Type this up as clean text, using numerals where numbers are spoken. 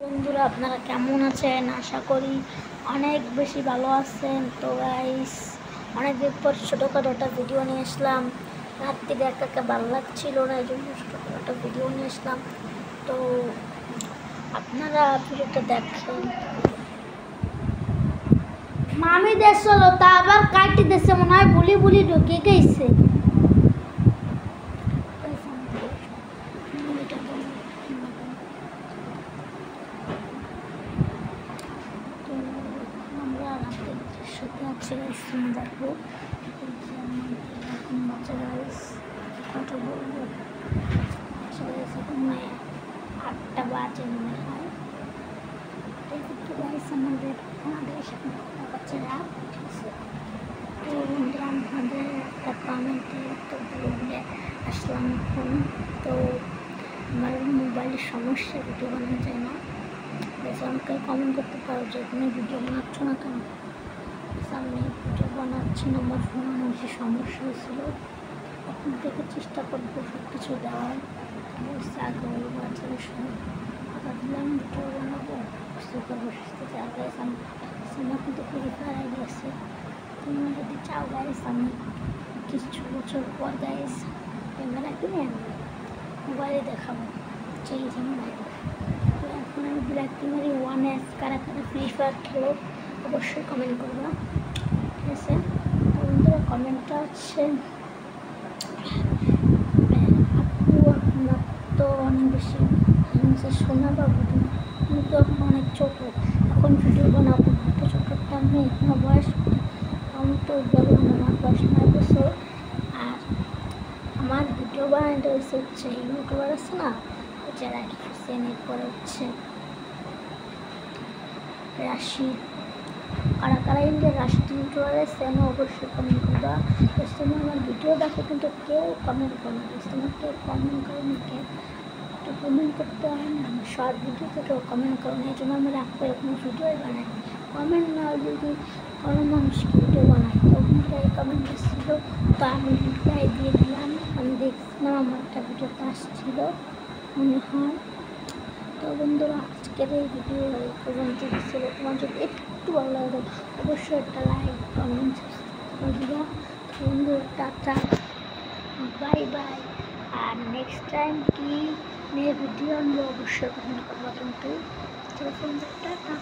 বন্ধুরা আপনারা কেমন আছেন? আশা করি অনেক বেশি ভালো আছেন। তো গাইস, অনেকদিন পর ছোটোখাটো একটা ভিডিও নিয়ে আসলাম। রাত্রিরে একা ভালো লাগছিল না, এই জন্য ছোটোখাটো একটা ভিডিও নিয়ে আসলাম। তো আপনারা ভিডিওটা দেখেন। মামি দেশ হলো তা আবার কাটি দেশে মনে হয় বুলি বুলি ঢুকে গেছে। সাথে আছে দেখো বাচ্চা গাইস কত বলবো। আটটা বাজে মনে হয়। গাইস আমাদের বাচ্চারা তো বন্ধুরা আমাদের একটা কমেন্টে তো বলে আসলাম এখন। তো আমার মোবাইলের সমস্যা, ভিডিও বানানো যায় না। আমাকে কমেন্ট করতে পারো যে তুমি ভিডিও বানাচ্ছ না কেন। আমি ভিডিও বানাচ্ছি না, আমার ফোন অনেক সমস্যা হয়েছিল। এখন থেকে চেষ্টা করবো সব কিছু দেওয়ার। আগে বাচ্চাদের সময় কথা দিলাম ভিডিও বানাবো, বুঝতে পারবো সুস্থ আগে। আমার কিন্তু পরীক্ষার আগে আছে। তোমরা যদি চাও গাইস আমি কিছু বছর পর গাইস ক্যামেরা কিনে আনবো, মোবাইলে দেখাবো সেই জন্য। তো এখন আমি ব্ল্যাক টিমারি 1S কারা কারা ফ্রি ফায়ার খেলো অবশ্যই কমেন্ট করবো, ঠিক আছে? তো বন্ধুরা কমেন্টটা হচ্ছে আপু আপনার তো অনেক বেশি শোনা পাবো, তুমি তো এখন অনেক ছোটো, এখন ভিডিও বানাবো। তো ছোটোটা আমি এখনো বয়স আমি তো বলবো না, আমার বয়স 9 বছর। আর আমার ভিডিও বানাতে হচ্ছে ইউটিউবার আছে না, যারা হোসেন, এরপরে হচ্ছে রাশিদ, কারা কারা ইন্ডিয়ার রাশিদ ইউটিউবার সেন অবশ্যই কমেন্ট করবা। তুমি আমার ভিডিও দেখো কিন্তু কেউ কমেন্ট করো না, তোমার কেউ কমেন্ট করো না, কেউ একটু কমেন্ট করতে হয় না। আমার শর্ট ভিডিওতে কেউ কমেন্ট করো না, এই জন্য আমি রাখবো এরকম ভিডিওই বানাই। কমেন্ট না যদি কোনো মানুষকে ভিডিও বানাই, তো এই কমেন্ট এসেছিল, তো আমি রিপ্লাই দিয়ে দিলাম। আমি দেখছিলাম আমার একটা ভিডিওতে আসছিল মনে হয়। তো বন্ধুরা আজকের এই ভিডিও পর্যন্ত ছিল। তোমার যদি একটু ভালো লাগে অবশ্যই একটা লাইক কমেন্ট করে দিবা। বন্ধুরা টাটা, বাই বাই। আর নেক্সট টাইম কি নিয়ে ভিডিও আনবো অবশ্যই কমেন্ট করবো কিন্তু। টাটা।